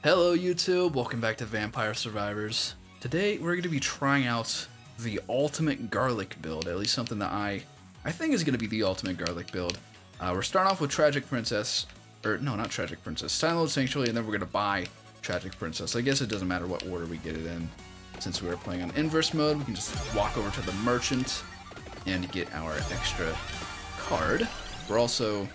Hello YouTube, welcome back to Vampire Survivors. Today we're going to be trying out the ultimate garlic build, at least something that I think is going to be the ultimate garlic build. We're starting off with Tragic Princess, or no, not Tragic Princess, Silent Sanctuary, and then we're going to buy Tragic Princess. I guess it doesn't matter what order we get it in. Since we are playing on inverse mode, we can just walk over to the merchant and get our extra card. We're also,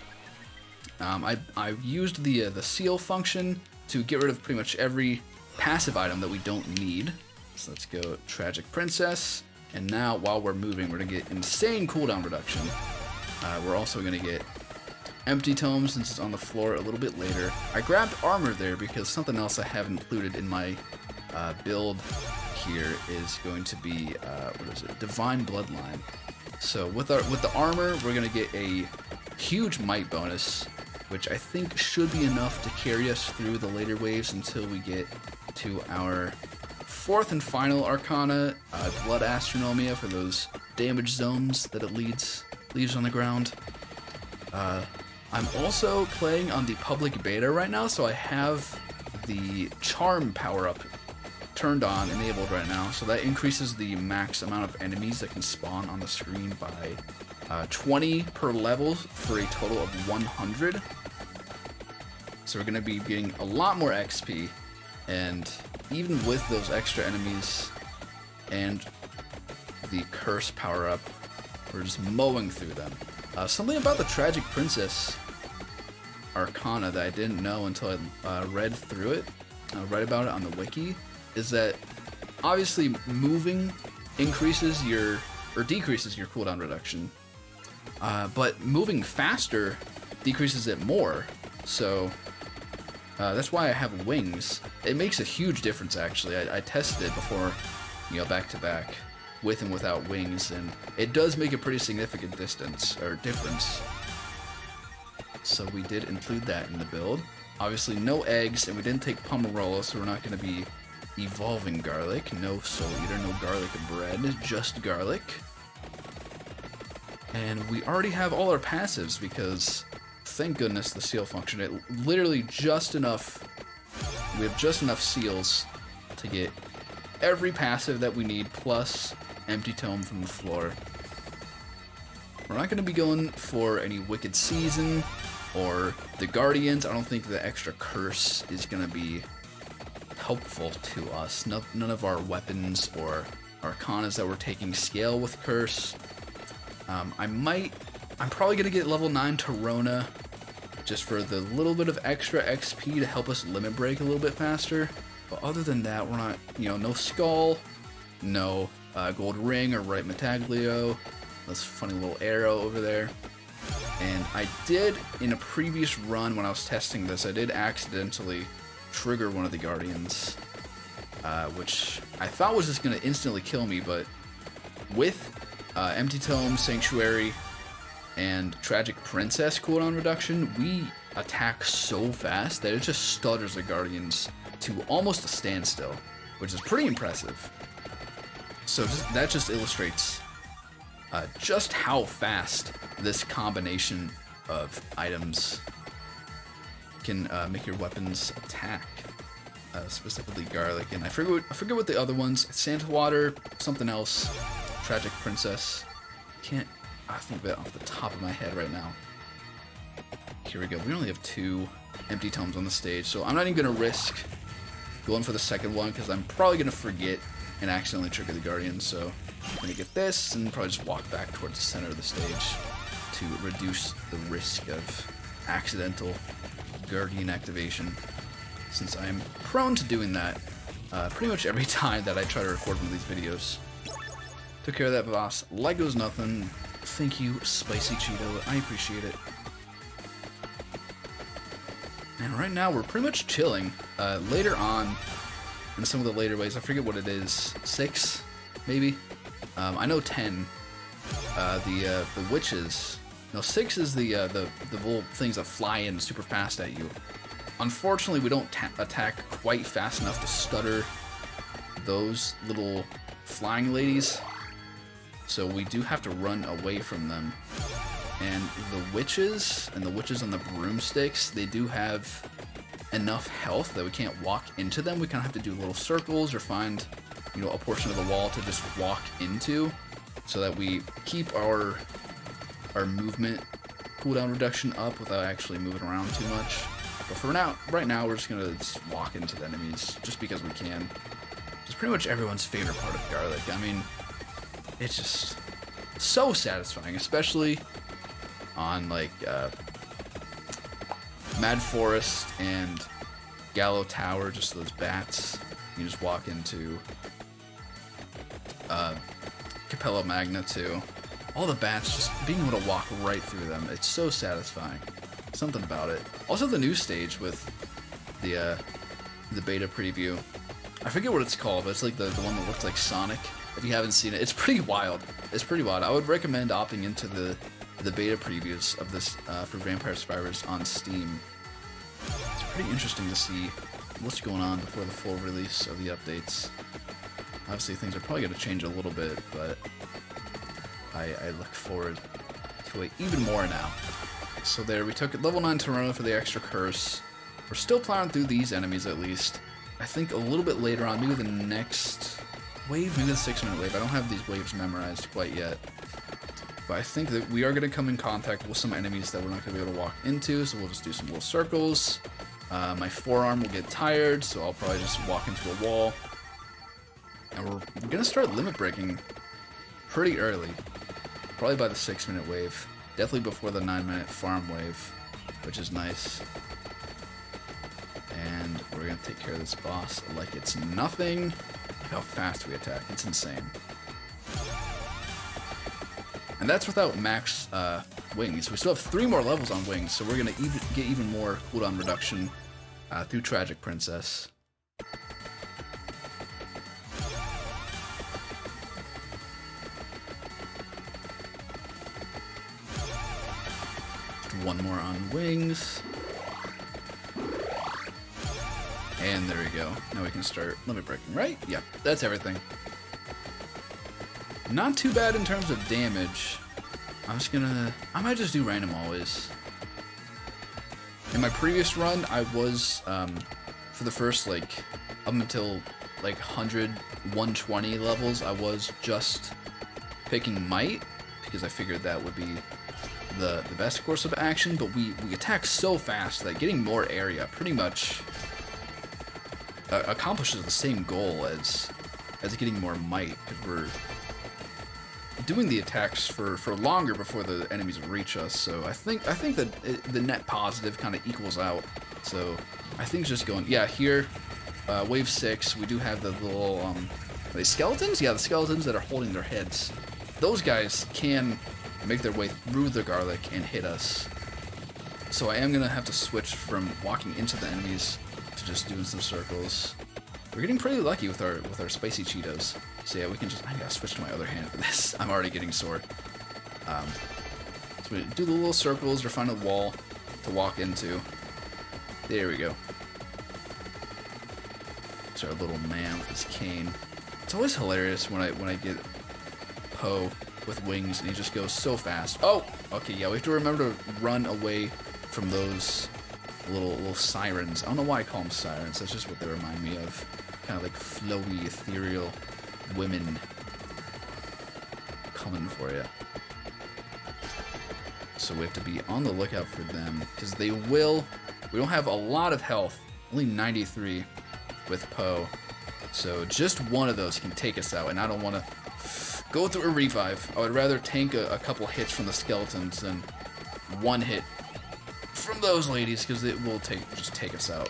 I used the seal function to get rid of pretty much every passive item that we don't need. So let's go Tragic Princess. And now while we're moving, we're gonna get insane cooldown reduction. We're also gonna get Empty Tome since it's on the floor a little bit later. I grabbed armor there because something else I have included in my build here is going to be, what is it? Divine Bloodline. So with the armor, we're gonna get a huge might bonus, which I think should be enough to carry us through the later waves until we get to our fourth and final Arcana, Blood Astronomia, for those damage zones that it leaves on the ground. I'm also playing on the public beta right now, so I have the Charm power-up turned on, enabled right now, so that increases the max amount of enemies that can spawn on the screen by 20 per level for a total of 100. So we're going to be getting a lot more XP, and even with those extra enemies and the curse power-up, we're just mowing through them. Something about the Tragic Princess Arcana that I didn't know until I read through it, read about it on the wiki, is that obviously moving increases your, or decreases your cooldown reduction, but moving faster decreases it more. So that's why I have wings. It makes a huge difference, actually. I tested it before, back to back, with and without wings, and it does make a pretty significant difference. So we did include that in the build. Obviously, no eggs, and we didn't take Pomerolo, so we're not going to be evolving garlic. No Soul Eater, no garlic bread, just garlic. And we already have all our passives because, thank goodness, the seal function, it literally just enough, we have just enough seals to get every passive that we need, plus Empty Tome from the floor. We're not going to be going for any Wicked Season or the Guardians. I don't think the extra curse is going to be helpful to us. None of our weapons or Arcanas that we're taking scale with curse. I'm probably going to get level 9 Torona just for the little bit of extra XP to help us limit break a little bit faster. But other than that, we're not, no skull, no gold ring or right Metaglio, this funny little arrow over there. And I did, in a previous run when I was testing this, I did accidentally trigger one of the Guardians, which I thought was just going to instantly kill me, but with Empty Tome, Sanctuary, and Tragic Princess cooldown reduction, we attack so fast that it just stutters the Guardians to almost a standstill, which is pretty impressive. So that just illustrates just how fast this combination of items can make your weapons attack, specifically garlic. And I forget what the other ones, Santa Water, something else, Tragic Princess. I think of it off the top of my head right now. Here we go. We only have 2 Empty Tomes on the stage, so I'm not even going to risk going for the second one because I'm probably going to forget and accidentally trigger the Guardian. So I'm going to get this and probably just walk back towards the center of the stage to reduce the risk of accidental Guardian activation, since I'm prone to doing that pretty much every time that I try to record one of these videos. Took care of that boss like it was nothing. Thank you, Spicy Cheeto. I appreciate it. And right now we're pretty much chilling. Later on, in some of the later ways, I forget what it is, 6 maybe. I know 10. The witches. No, 6 is the little things that fly in super fast at you. Unfortunately, we don't attack quite fast enough to stutter those little flying ladies, so we do have to run away from them. And the witches and the broomsticks, they do have enough health that we can't walk into them. We kind of have to do little circles or find, you know, a portion of the wall to just walk into, so that we keep our movement cooldown reduction up without actually moving around too much. But for now, right now, we're just gonna walk into the enemies just because we can. It's pretty much everyone's favorite part of Garlic. I mean, it's just so satisfying, especially on like Mad Forest and Gallow Tower, just those bats. You just walk into Capella Magna too. All the bats, just being able to walk right through them, it's so satisfying. Something about it. Also the new stage with the beta preview. I forget what it's called, but it's like the one that looks like Sonic. If you haven't seen it, it's pretty wild. It's pretty wild. I would recommend opting into the beta previews of this for Vampire Survivors on Steam. It's pretty interesting to see what's going on before the full release of the updates. Obviously things are probably going to change a little bit, but I look forward to it even more now. So there, we took level 9 Toronto for the extra curse. We're still plowing through these enemies at least. I think a little bit later on, maybe the next wave, maybe the 6-minute wave. I don't have these waves memorized quite yet. But I think that we are going to come in contact with some enemies that we're not going to be able to walk into, so we'll just do some little circles. My forearm will get tired, so I'll probably just walk into a wall. And we're going to start limit breaking pretty early. Probably by the 6-minute wave. Definitely before the 9-minute farm wave, which is nice. And we're going to take care of this boss like it's nothing. Look how fast we attack. It's insane. And that's without max wings. We still have 3 more levels on wings, so we're going to get even more cooldown reduction through Tragic Princess. One more on wings. And there we go. Now we can start limit breaking, right? Yeah, that's everything. Not too bad in terms of damage. I might just do random always. In my previous run, I was, for the first, like, up until, like, 100, 120 levels, I was just picking Might, because I figured that would be the best course of action, but we attack so fast that getting more area pretty much accomplishes the same goal as getting more might, because we're doing the attacks for longer before the enemies reach us. So I think that the net positive kind of equals out. So I think it's just going, yeah, here, wave 6, we do have the little are they skeletons? Yeah, the skeletons that are holding their heads. Those guys can make their way through the garlic and hit us. So I am gonna have to switch from walking into the enemies to just doing some circles. We're getting pretty lucky with our spicy Cheetos. So yeah, we can just, I gotta switch to my other hand for this. I'm already getting sore. So we do the little circles or find a wall to walk into. There we go. It's our little man with his cane. It's always hilarious when I get Poe with wings and he just goes so fast. Oh, okay, yeah, we have to remember to run away from those little sirens. I don't know why I call them sirens. That's just what they remind me of. Kind of like flowy, ethereal women coming for you. So we have to be on the lookout for them because they will. We don't have a lot of health. Only 93 with Poe. So just one of those can take us out, and I don't want to go through a revive. I would rather tank a couple hits from the skeletons than one hit from those ladies, because it will just take us out.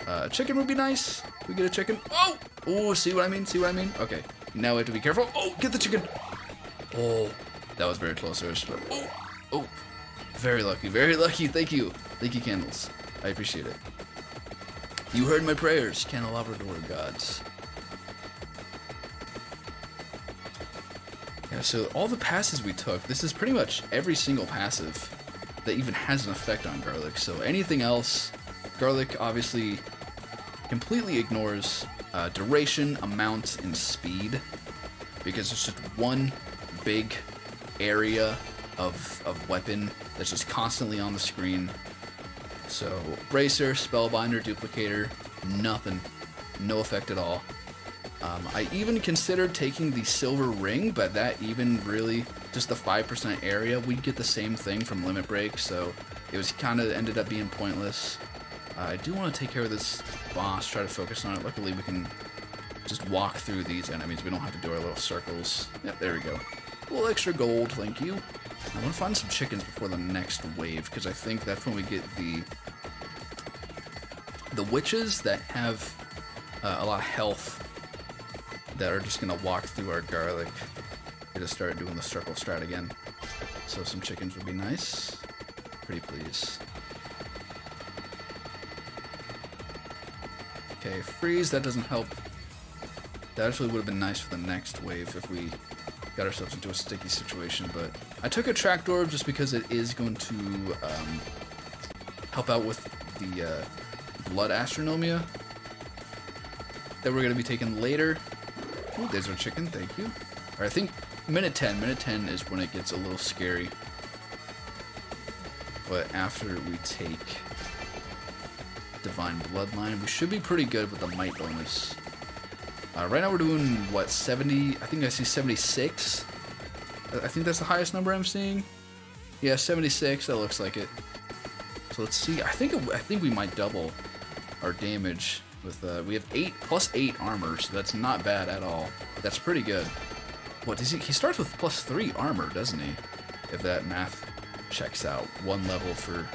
A chicken would be nice. We get a chicken. Oh! Oh, see what I mean? See what I mean? Okay. Now we have to be careful. Oh, get the chicken! Oh, that was very close. Oh, oh. Very lucky. Very lucky. Thank you. Thank you, candles. I appreciate it. You heard my prayers, candelabrador gods. Yeah, so all the passes we took, this is pretty much every single passive that even has an effect on Garlic. So anything else, Garlic obviously completely ignores duration, amount, and speed, because it's just one big area of weapon that's just constantly on the screen. So, Bracer, Spellbinder, Duplicator, nothing. No effect at all. I even considered taking the Silver Ring, but that even really, just the 5% area, we'd get the same thing from Limit Break, so it was kind of ended up being pointless. I do want to take care of this boss, try to focus on it. Luckily, we can just walk through these enemies. We don't have to do our little circles. Yep, there we go. A little extra gold, thank you. I want to find some chickens before the next wave, because I think that's when we get the witches that have a lot of health that are just going to walk through our garlic. We just started doing the circle strat again. So some chickens would be nice. Pretty please. Okay, freeze, that doesn't help. That actually would have been nice for the next wave if we got ourselves into a sticky situation, but I took a trapdoor just because it is going to help out with the blood astronomia that we're going to be taking later. Ooh, there's our chicken, thank you. Alright, I think minute 10 is when it gets a little scary. But after we take Divine Bloodline, we should be pretty good with the might bonus. Right now we're doing, what, 70? I think I see 76. I think that's the highest number I'm seeing. Yeah, 76, that looks like it. So let's see, I think we might double our damage with, we have 8 plus 8 armor, so that's not bad at all. That's pretty good. What, does he starts with plus 3 armor, doesn't he? If that math checks out. 1 level for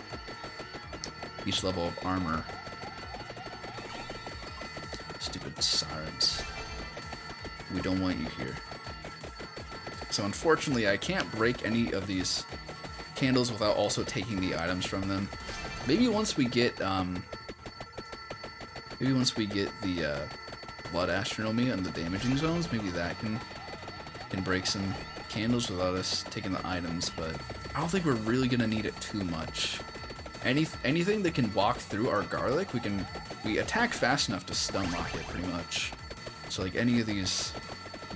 each level of armor. Stupid sirens. We don't want you here. So unfortunately, I can't break any of these candles without also taking the items from them. Maybe once we get the blood astronomy and the damaging zones, maybe that can break some candles without us taking the items. But I don't think we're really gonna need it too much. Anything that can walk through our garlic, we attack fast enough to stun lock it pretty much. So like any of these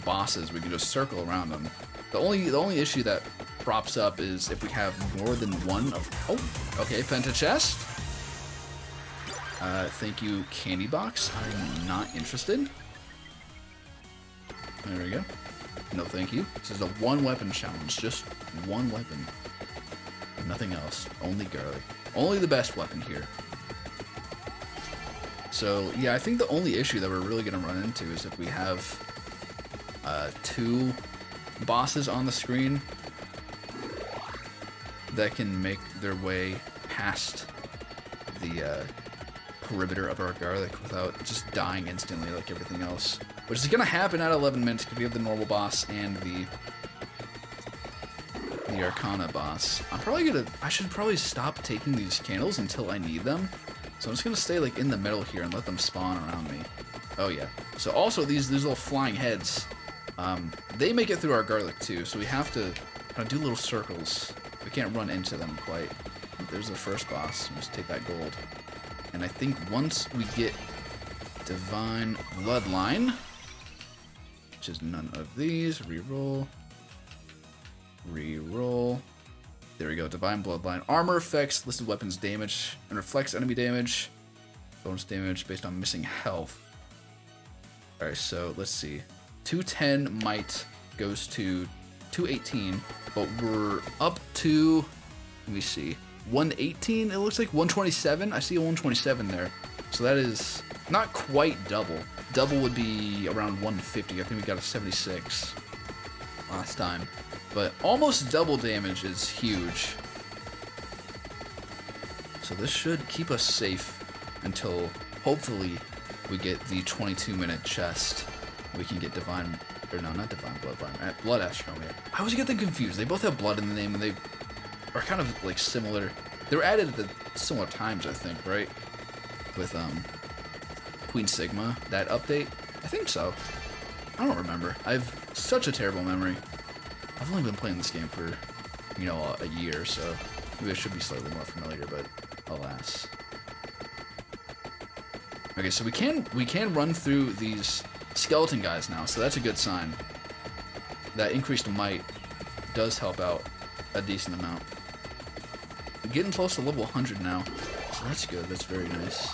bosses, we can just circle around them. The only issue that props up is if we have more than one of. Oh, okay, Penta chest. Thank you, candy box. I'm not interested. There we go. No, thank you. This is a 1-weapon challenge. Just 1 weapon. Nothing else. Only garlic. Only the best weapon here. So, yeah, I think the only issue that we're really going to run into is if we have 2 bosses on the screen that can make their way past the perimeter of our garlic without just dying instantly like everything else. Which is going to happen at 11 minutes because we have the normal boss and the Arcana boss. I should probably stop taking these candles until I need them. So I'm just gonna stay like in the middle here and let them spawn around me. Oh yeah. So also these little flying heads, they make it through our garlic too. So we have to kind of do little circles. We can't run into them quite. There's the first boss. Let's take that gold. And I think once we get Divine Bloodline, which is none of these, reroll. Reroll. There we go. Divine Bloodline. Armor effects, listed weapons damage, and reflects enemy damage. Bonus damage based on missing health. Alright, so let's see. 210 might goes to 218, but we're up to, let me see, 118, it looks like 127. I see a 127 there. So that is not quite double. Double would be around 150. I think we got a 76 last time. But almost double damage is huge. So this should keep us safe until hopefully we get the 22-minute chest. We can get Divine, or no, not Divine Bloodline, Blood Astronomia. I always get them confused. They both have blood in the name and they are kind of like similar. They were added at similar times, I think, right? With Queen Sigma, that update? I think so. I don't remember. I have such a terrible memory. I've only been playing this game for, you know, a year, so maybe I should be slightly more familiar, but alas. Okay, so we can run through these skeleton guys now, so that's a good sign. That increased might does help out a decent amount. We're getting close to level 100 now, So that's good. That's very nice.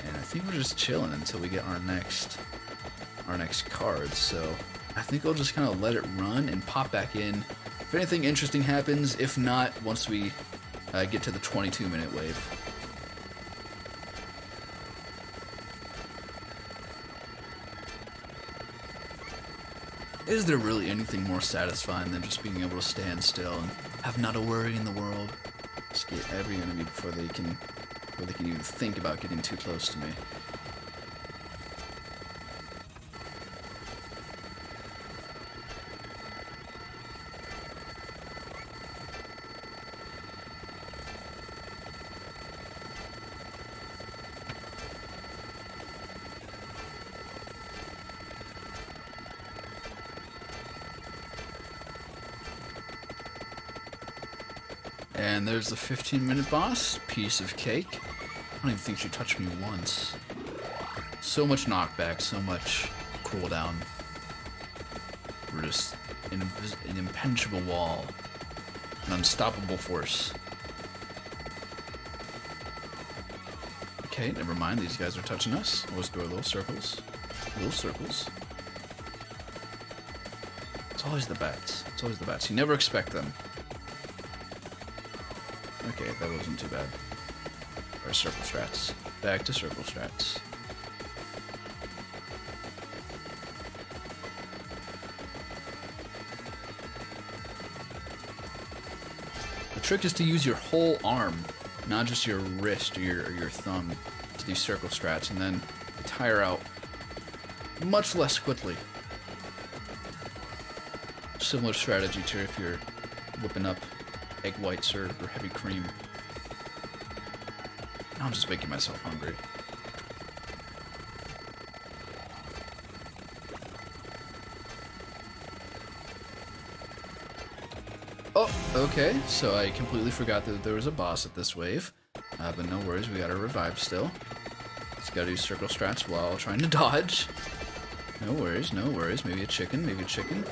And I think we're just chilling until we get our next card. So I think I'll just kind of let it run and pop back in if anything interesting happens. If not, once we get to the 22-minute wave. Is there really anything more satisfying than just being able to stand still and have not a worry in the world? Just get every enemy before they can even think about getting too close to me. And there's the 15-minute boss. Piece of cake. I don't even think she touched me once. So much knockback, so much cooldown. We're just an impenetrable wall. An unstoppable force. Okay, never mind. These guys are touching us. Let's do our little circles. Little circles. It's always the bats. It's always the bats. You never expect them. Okay, that wasn't too bad. Our circle strats. Back to circle strats. The trick is to use your whole arm, not just your wrist or your thumb, to do circle strats, and then tire out much less quickly. Similar strategy to if you're whipping up egg whites or heavy cream. Now I'm just making myself hungry. Oh, okay. So I completely forgot that there was a boss at this wave. But no worries, we got our revive still. Just gotta do circle strats while trying to dodge. No worries, no worries. Maybe a chicken, maybe a chicken.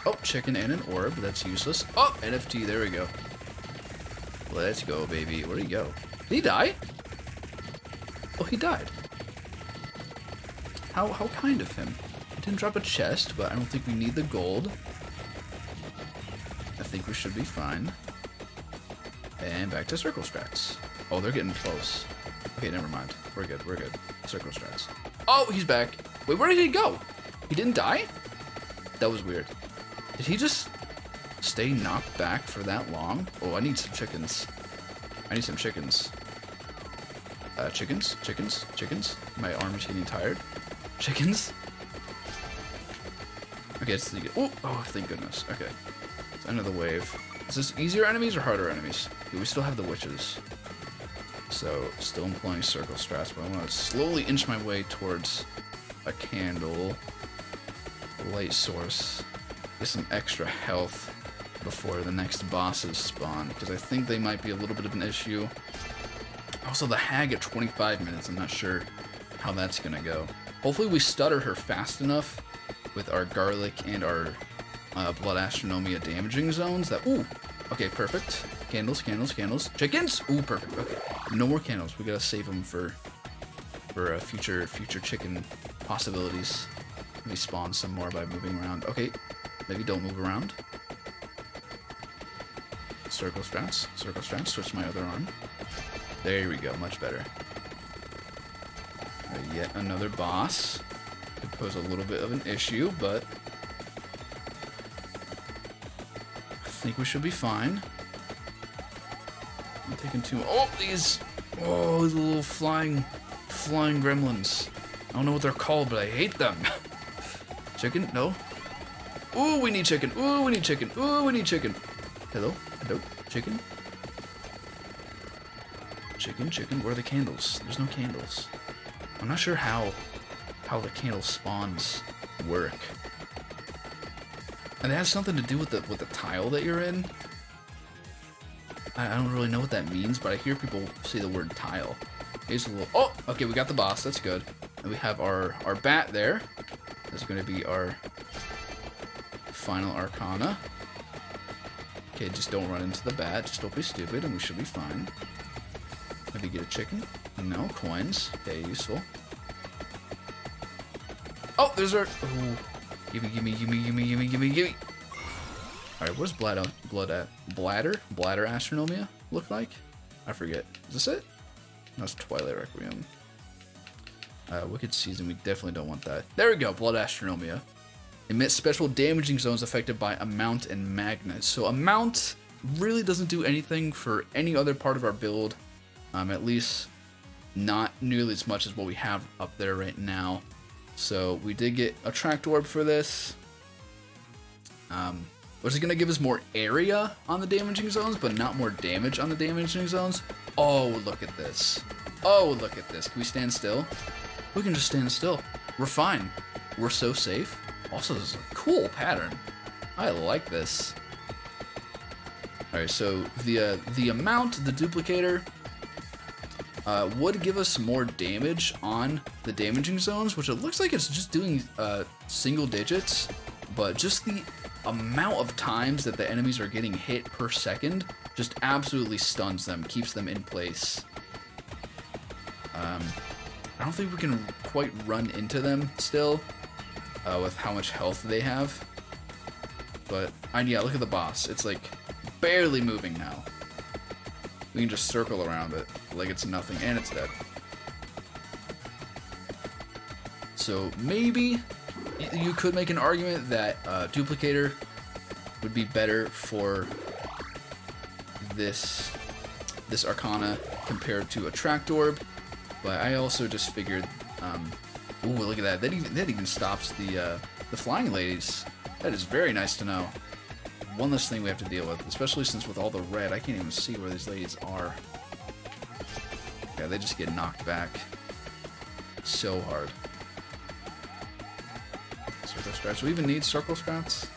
Oh, chicken and an orb. That's useless. Oh, NFT. There we go. Let's go, baby. Where'd he go? Did he die? Oh, he died. How kind of him. He didn't drop a chest, but I don't think we need the gold. I think we should be fine. And back to circle strats. Oh, they're getting close. Okay, never mind. We're good. We're good. Circle strats. Oh, he's back. Wait, where did he go? He didn't die? That was weird. Did he just stay knocked back for that long? Oh, I need some chickens. I need some chickens. Chickens. My arm is getting tired. Chickens. Okay, it's the... Oh, thank goodness. Okay. It's end of the wave. Is this easier enemies or harder enemies? Okay, we still have the witches. So, still employing circle strats, but I want to slowly inch my way towards a candle. Light source. Get some extra health before the next bosses spawn, because I think they might be a little bit of an issue. Also, the hag at 25 minutes, I'm not sure how that's gonna go. Hopefully we stutter her fast enough with our garlic and our blood astronomia damaging zones that... Ooh! Okay, perfect. Candles. Chickens! Ooh, perfect. Okay, no more candles. We gotta save them for future chicken possibilities. Maybe spawn some more by moving around. Okay. Maybe don't move around. Circle strats. Switch my other arm. There we go. Much better. Yet another boss. Could pose a little bit of an issue, but I think we should be fine. I'm taking too... Oh, these little flying gremlins. I don't know what they're called, but I hate them. Chicken? No. Ooh, we need chicken. Ooh, we need chicken. Ooh, we need chicken. Hello? Chicken? Chicken. Where are the candles? There's no candles. I'm not sure how the candle spawns work. And it has something to do with the tile that you're in. I don't really know what that means, but I hear people say the word tile. Here's a little... Oh, okay, we got the boss. That's good. And we have our bat there. That's going to be our final arcana. Okay, just don't run into the bat. Just don't be stupid, and we should be fine. Maybe get a chicken? No, coins. Okay, useful. Oh, there's our... Ooh. Gimme, gimme, gimme, gimme, gimme, gimme, gimme. Alright, what's bladder astronomia look like? I forget. Is this it? That's Twilight Requiem. Wicked Season, we definitely don't want that. There we go, Blood Astronomia. Emit special damaging zones affected by Amount and Magnet. So Amount really doesn't do anything for any other part of our build. At least not nearly as much as what we have up there right now. So we did get a Tract Orb for this. Which is going to give us more area on the damaging zones, but not more damage on the damaging zones. Oh, look at this. Oh, look at this. Can we stand still? We can just stand still. We're fine. We're so safe. Also, this is a cool pattern. I like this. Alright, so the amount, the duplicator, would give us more damage on the damaging zones, which it looks like it's just doing single digits, but just the amount of times that the enemies are getting hit per second just absolutely stuns them, keeps them in place. I don't think we can quite run into them still with how much health they have. But, and yeah, look at the boss. It's like barely moving now. We can just circle around it like it's nothing, and it's dead. So maybe you could make an argument that Duplicator would be better for this Arcana compared to a Tract Orb, but I also just figured, ooh, look at that. That even stops the flying ladies. That is very nice to know. One less thing we have to deal with, especially since with all the red, I can't even see where these ladies are. Yeah, they just get knocked back so hard. Circle strats. Do we even need circle strats?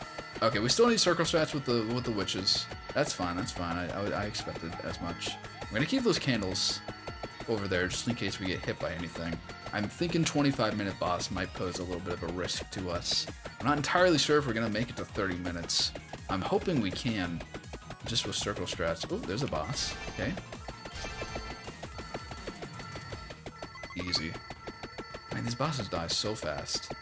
Okay, we still need circle strats with the witches. That's fine. That's fine. I expected as much. I'm gonna keep those candles over there just in case we get hit by anything. I'm thinking 25-minute boss might pose a little bit of a risk to us. I'm not entirely sure if we're gonna make it to 30 minutes. I'm hoping we can, just with circle strats. Oh, there's a boss. Okay. Easy. Man, these bosses die so fast.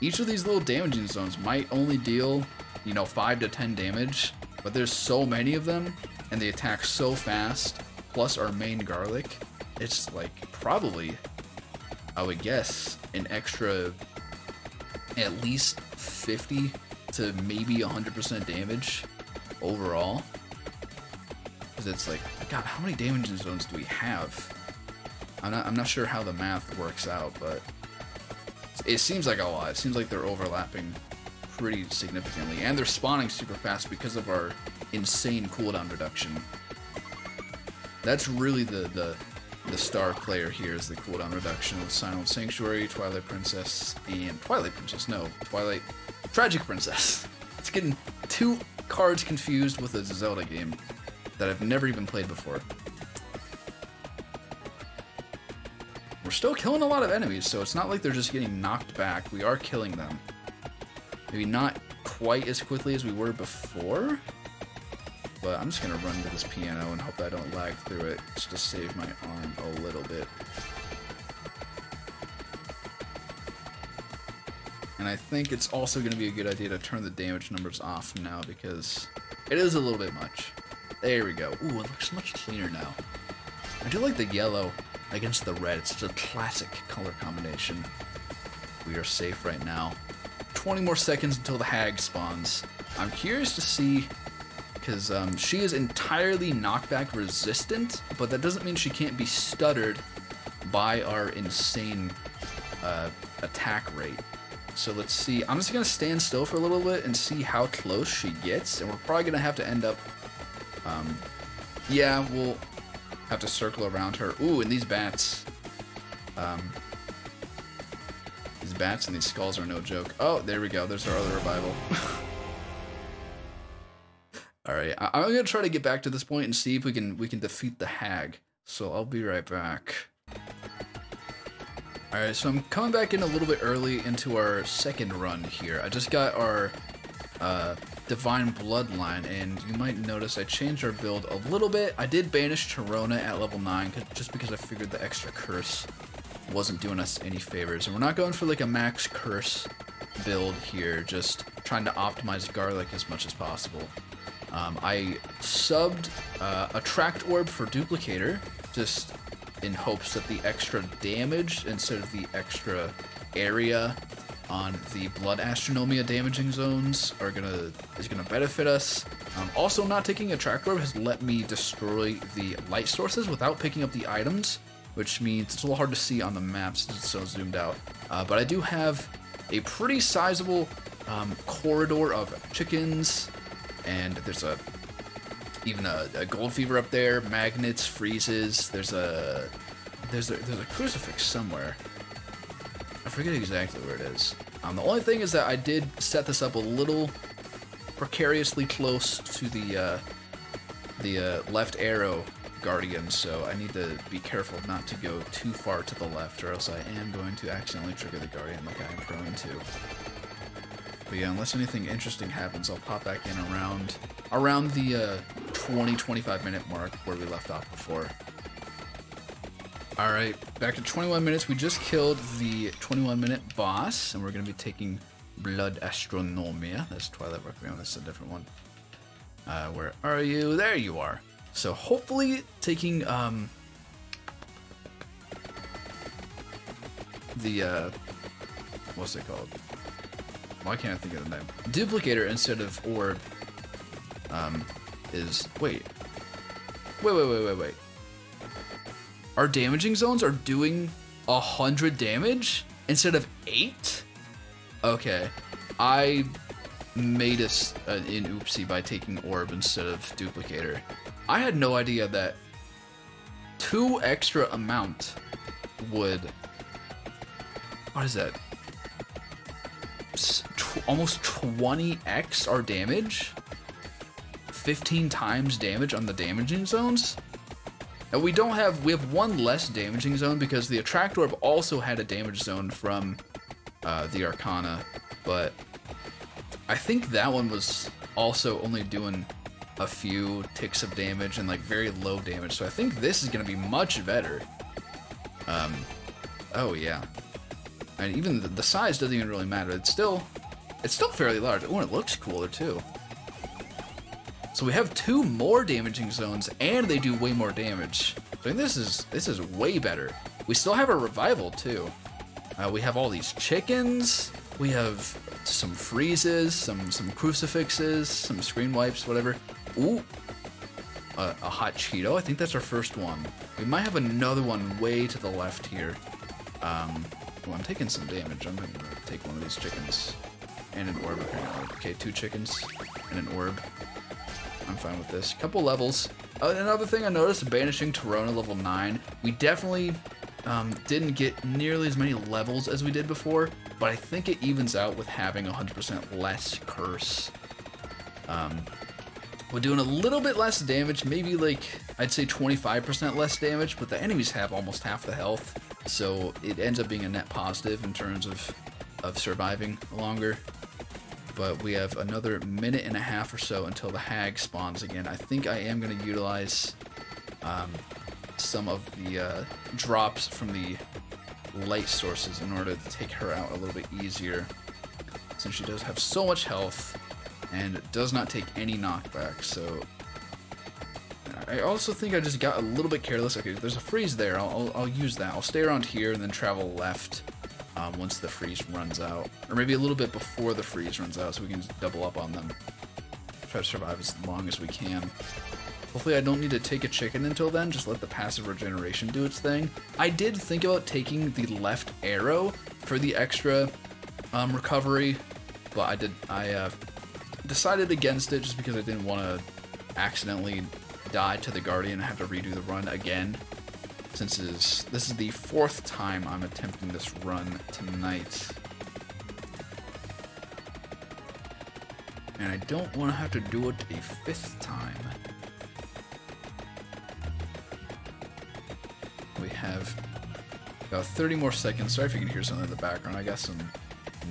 Each of these little damaging zones might only deal, you know, 5 to 10 damage, but there's so many of them, and they attack so fast, plus our main garlic, it's like probably, I would guess, an extra at least 50 to maybe 100% damage overall. Because it's like, God, how many damaging zones do we have? I'm not sure how the math works out, but it seems like a lot. It seems like they're overlapping pretty significantly, and they're spawning super fast because of our insane cooldown reduction. That's really the star player here, is the cooldown reduction with Silent Sanctuary, Twilight Princess, and Twilight Tragic Princess. It's getting two cards confused with a Zelda game that I've never even played before. We're still killing a lot of enemies, so it's not like they're just getting knocked back. We are killing them. Maybe not quite as quickly as we were before, but I'm just gonna run to this piano and hope I don't lag through it, just to save my arm a little bit. And I think it's also gonna be a good idea to turn the damage numbers off now, because it is a little bit much. There we go. Ooh, it looks much cleaner now. I do like the yellow against the red. It's such a classic color combination. We are safe right now. 20 more seconds until the hag spawns. I'm curious to see, because she is entirely knockback resistant, but that doesn't mean she can't be stuttered by our insane attack rate. So let's see. I'm just going to stand still for a little bit and see how close she gets, and we're probably going to have to end up... yeah, we'll have to circle around her. Ooh, and these bats. These bats and these skulls are no joke. Oh, there we go. There's our other revival. Alright, I'm going to try to get back to this point and see if we can defeat the hag. So I'll be right back. Alright, so I'm coming back in a little bit early into our second run here. I just got our Divine Bloodline, and you might notice I changed our build a little bit. I did banish Torona at level 9 just because I figured the extra curse wasn't doing us any favors. And we're not going for like a max curse build here, just trying to optimize garlic as much as possible. I subbed a tracked orb for duplicator, just in hopes that the extra damage instead of the extra area on the blood astronomia damaging zones is gonna benefit us. Also, not taking a tracked orb has let me destroy the light sources without picking up the items, which means it's a little hard to see on the maps, it's so zoomed out. But I do have a pretty sizable corridor of chickens, and there's even a gold fever up there, magnets, freezes. There's a crucifix somewhere. I forget exactly where it is. The only thing is that I did set this up a little precariously close to the left arrow guardian, so I need to be careful not to go too far to the left, or else I am going to accidentally trigger the guardian like I am prone to. But yeah, unless anything interesting happens, I'll pop back in around the 20-25 minute mark where we left off before. Alright, back to 21 minutes. We just killed the 21-minute boss, and we're going to be taking Blood Astronomia. That's Twilight Requiem, that's a different one. Where are you? There you are. So hopefully taking the what's it called? Why can't I think of the name? Duplicator instead of orb is wait. Our damaging zones are doing 100 damage instead of 8? Okay, I made us an oopsie by taking orb instead of duplicator. I had no idea that 2 extra amount would, what is that? Almost 20x our damage? 15 times damage on the damaging zones? And we have one less damaging zone because the attract orb also had a damage zone from the Arcana, but I think that one was also only doing a few ticks of damage and like very low damage, so I think this is gonna be much better. Oh yeah, and even the size doesn't even really matter. It's still fairly large. Oh, and it looks cooler too. So we have 2 more damaging zones, and they do way more damage. I think this is way better. We still have a revival too. We have all these chickens. We have some freezes, some crucifixes, some screen wipes, whatever. Ooh, a hot Cheeto. I think that's our first one. We might have another one way to the left here. Well, I'm taking some damage. I'm gonna take one of these chickens and an orb apparently. Okay, 2 chickens and an orb. I'm fine with this. Couple levels. Another thing I noticed, banishing Torona level 9. We definitely didn't get nearly as many levels as we did before, but I think it evens out with having 100% less curse. We're doing a little bit less damage, maybe like, I'd say 25% less damage, but the enemies have almost half the health, so it ends up being a net positive in terms of surviving longer. But we have another minute and a half or so until the hag spawns again. I think I am going to utilize some of the drops from the light sources in order to take her out a little bit easier, since she does have so much health and does not take any knockback. So I also think I just got a little bit careless. Okay, there's a freeze there. I'll use that. I'll stay around here and then travel left once the freeze runs out, or maybe a little bit before the freeze runs out, so we can just double up on them. Try to survive as long as we can. Hopefully I don't need to take a chicken until then, just let the passive regeneration do its thing. I did think about taking the left arrow for the extra recovery, but I decided against it just because I didn't want to accidentally die to the Guardian and have to redo the run again, since this is the 4th time I'm attempting this run tonight. And I don't want to have to do it a 5th time. We have about 30 more seconds. Sorry if you can hear something in the background. I got some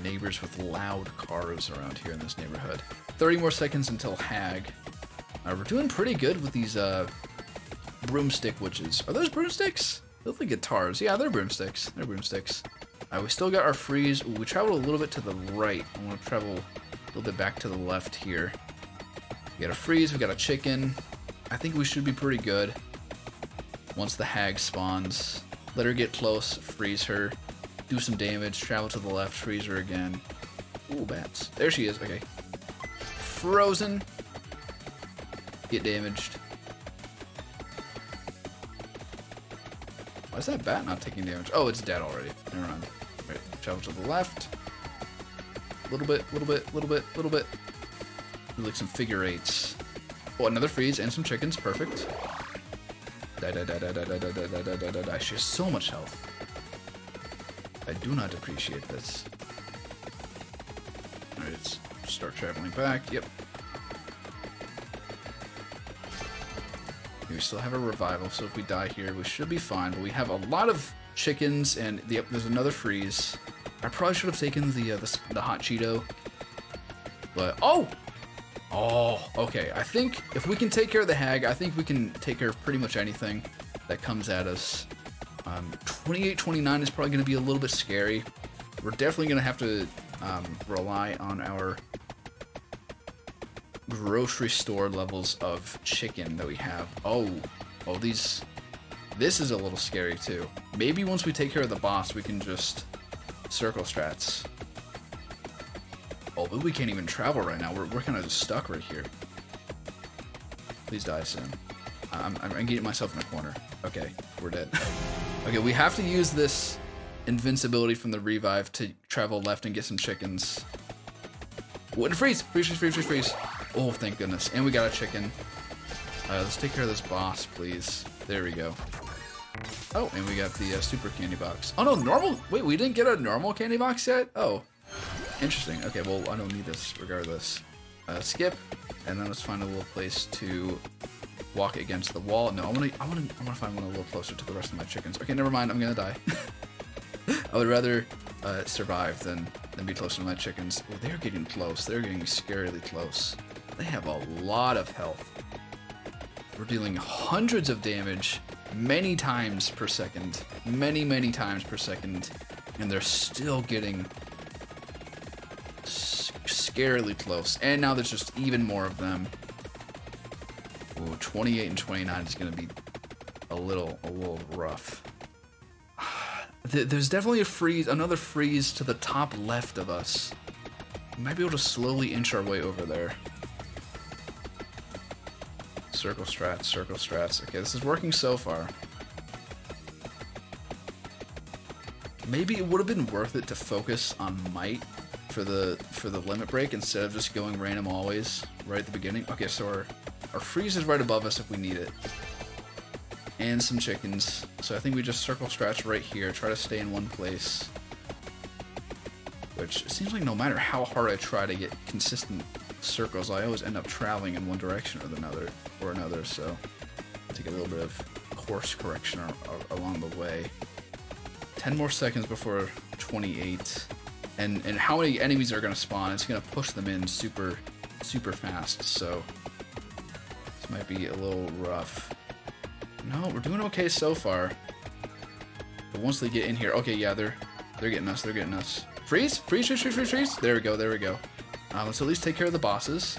neighbors with loud cars around here in this neighborhood. 30 more seconds until Hag. We're doing pretty good with these broomstick witches. Are those broomsticks? They look like guitars. Yeah, they're broomsticks. They're broomsticks. We still got our freeze. Ooh, we traveled a little bit to the right. I want to travel a little bit back to the left here. We got a freeze. We got a chicken. I think we should be pretty good. Once the Hag spawns, let her get close, freeze her, do some damage, travel to the left, freeze her again. Ooh, bats. There she is. Okay. Frozen. Get damaged. Why is that bat not taking damage? Oh, it's dead already. Never mind. Right, travel to the left. A little bit, little bit, little bit, little bit. Do like some figure eights. Oh, another freeze and some chickens. Perfect. Die, die, die, die, die, die, die, die, die, die, die, die. She has so much health. I do not appreciate this. Alright, let's start traveling back. Yep. We still have a revival, so if we die here, we should be fine. But we have a lot of chickens, and yep, there's another freeze. I probably should have taken the hot Cheeto, but oh, okay. I think if we can take care of the Hag, I think we can take care of pretty much anything that comes at us. 28-29 is probably going to be a little bit scary. We're definitely going to have to rely on our grocery store levels of chicken that we have. Oh, this is a little scary too. Maybe once we take care of the boss, we can just circle strats. Oh, but we can't even travel right now. We're kind of just stuck right here. Please die soon. I'm getting myself in a corner. Okay, we're dead. Okay, we have to use this invincibility from the revive to travel left and get some chickens. What? Freeze! Freeze, freeze, freeze, freeze, freeze. Oh, thank goodness. And we got a chicken. Let's take care of this boss, please. There we go. Oh, and we got the super candy box. Oh, no, normal? Wait, we didn't get a normal candy box yet? Oh, interesting. Okay, well, I don't need this regardless. Skip, and then let's find a little place to walk against the wall. No, I want to find one a little closer to the rest of my chickens. Okay, never mind. I'm gonna die. I would rather survive than be closer to my chickens. Oh, they're getting close. They're getting scarily close. They have a lot of health. We're dealing hundreds of damage many times per second. Many times per second. And they're still getting scarily close. And now there's just even more of them. Ooh, 28 and 29 is going to be a little rough. There's definitely a freeze, another freeze to the top left of us. We might be able to slowly inch our way over there. Circle strats, circle strats. Okay, this is working so far. Maybe it would have been worth it to focus on might for the limit break instead of just going random always right at the beginning. Okay, so our freeze is right above us if we need it. And some chickens. So I think we just circle strats right here, try to stay in one place. Which it seems like no matter how hard I try to get consistent circles, I always end up traveling in one direction or another, so take a little bit of course correction along the way. 10 more seconds before 28. And how many enemies are gonna spawn? It's gonna push them in super fast, so this might be a little rough. No, we're doing okay so far. But once they get in here, okay, yeah, they're getting us, they're getting us. Freeze! Freeze, freeze, freeze, freeze, freeze! There we go, there we go. Let's at least take care of the bosses.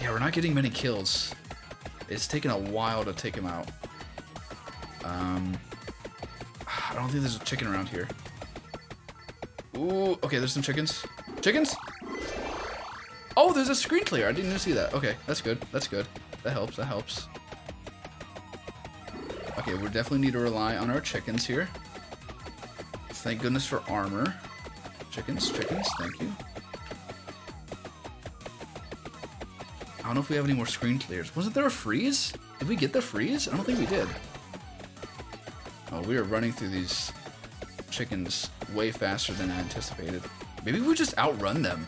Yeah, we're not getting many kills. It's taken a while to take him out. I don't think there's a chicken around here. Ooh, okay, there's some chickens. Chickens? Oh, there's a screen clear. I didn't even see that. Okay, that's good. That's good. That helps. That helps. Okay, we definitely need to rely on our chickens here. Thank goodness for armor. Chickens, chickens, thank you. I don't know if we have any more screen clears. Wasn't there a freeze? Did we get the freeze? I don't think we did. Oh, we are running through these chickens way faster than I anticipated. Maybe we just outrun them.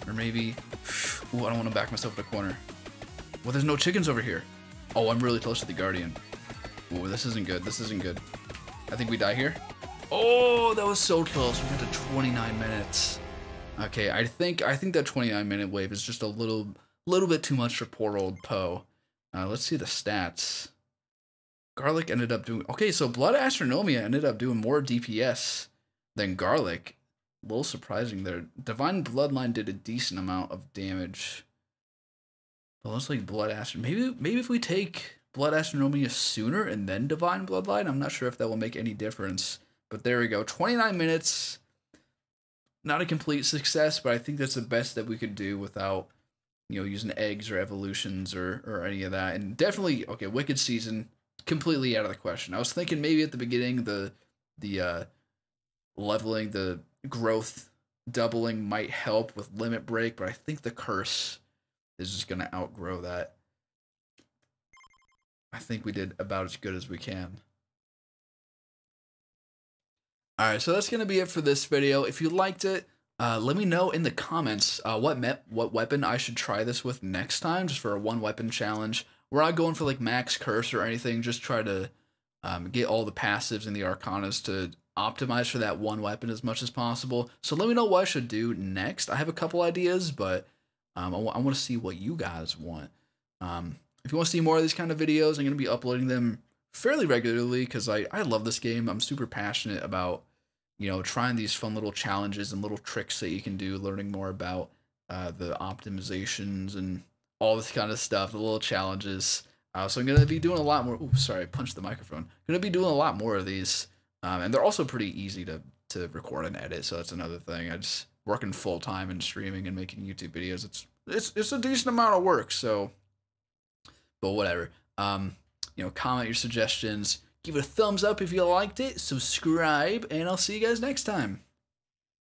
Or maybe... Ooh, I don't want to back myself in a corner. Well, there's no chickens over here. Oh, I'm really close to the Guardian. Ooh, this isn't good. This isn't good. I think we die here. Oh, that was so close. We got to 29 minutes. Okay, I think that 29-minute wave is just a little bit too much for poor old Poe. Let's see the stats. Garlic ended up doing... Okay, so Blood Astronomia ended up doing more DPS than Garlic. A little surprising there. Divine Bloodline did a decent amount of damage. But looks like Blood Astronomia... Maybe if we take Blood Astronomia sooner and then Divine Bloodline, I'm not sure if that will make any difference. But there we go. 29 minutes. Not a complete success, but I think that's the best that we could do without, you know, using eggs or evolutions or any of that. And definitely, okay, Wicked Season, completely out of the question. I was thinking maybe at the beginning the leveling, the growth doubling might help with Limit Break, but I think the curse is just going to outgrow that. I think we did about as good as we can. Alright, so that's going to be it for this video. If you liked it, let me know in the comments what weapon I should try this with next time, just for a one-weapon challenge. We're not going for like max curse or anything, just try to get all the passives and the arcanas to optimize for that one weapon as much as possible. So let me know what I should do next. I have a couple ideas, but I want to see what you guys want. If you want to see more of these kind of videos, I'm going to be uploading them fairly regularly because I love this game. I'm super passionate about, you know, trying these fun little challenges and little tricks that you can do, learning more about the optimizations and all this kind of stuff, the little challenges. So I'm going to be doing a lot more. Oops, sorry, I punched the microphone. I'm going to be doing a lot more of these. And they're also pretty easy to record and edit, so that's another thing. I just working full time and streaming and making YouTube videos. It's a decent amount of work, so but whatever. You know, comment your suggestions, give it a thumbs up if you liked it, subscribe, and I'll see you guys next time.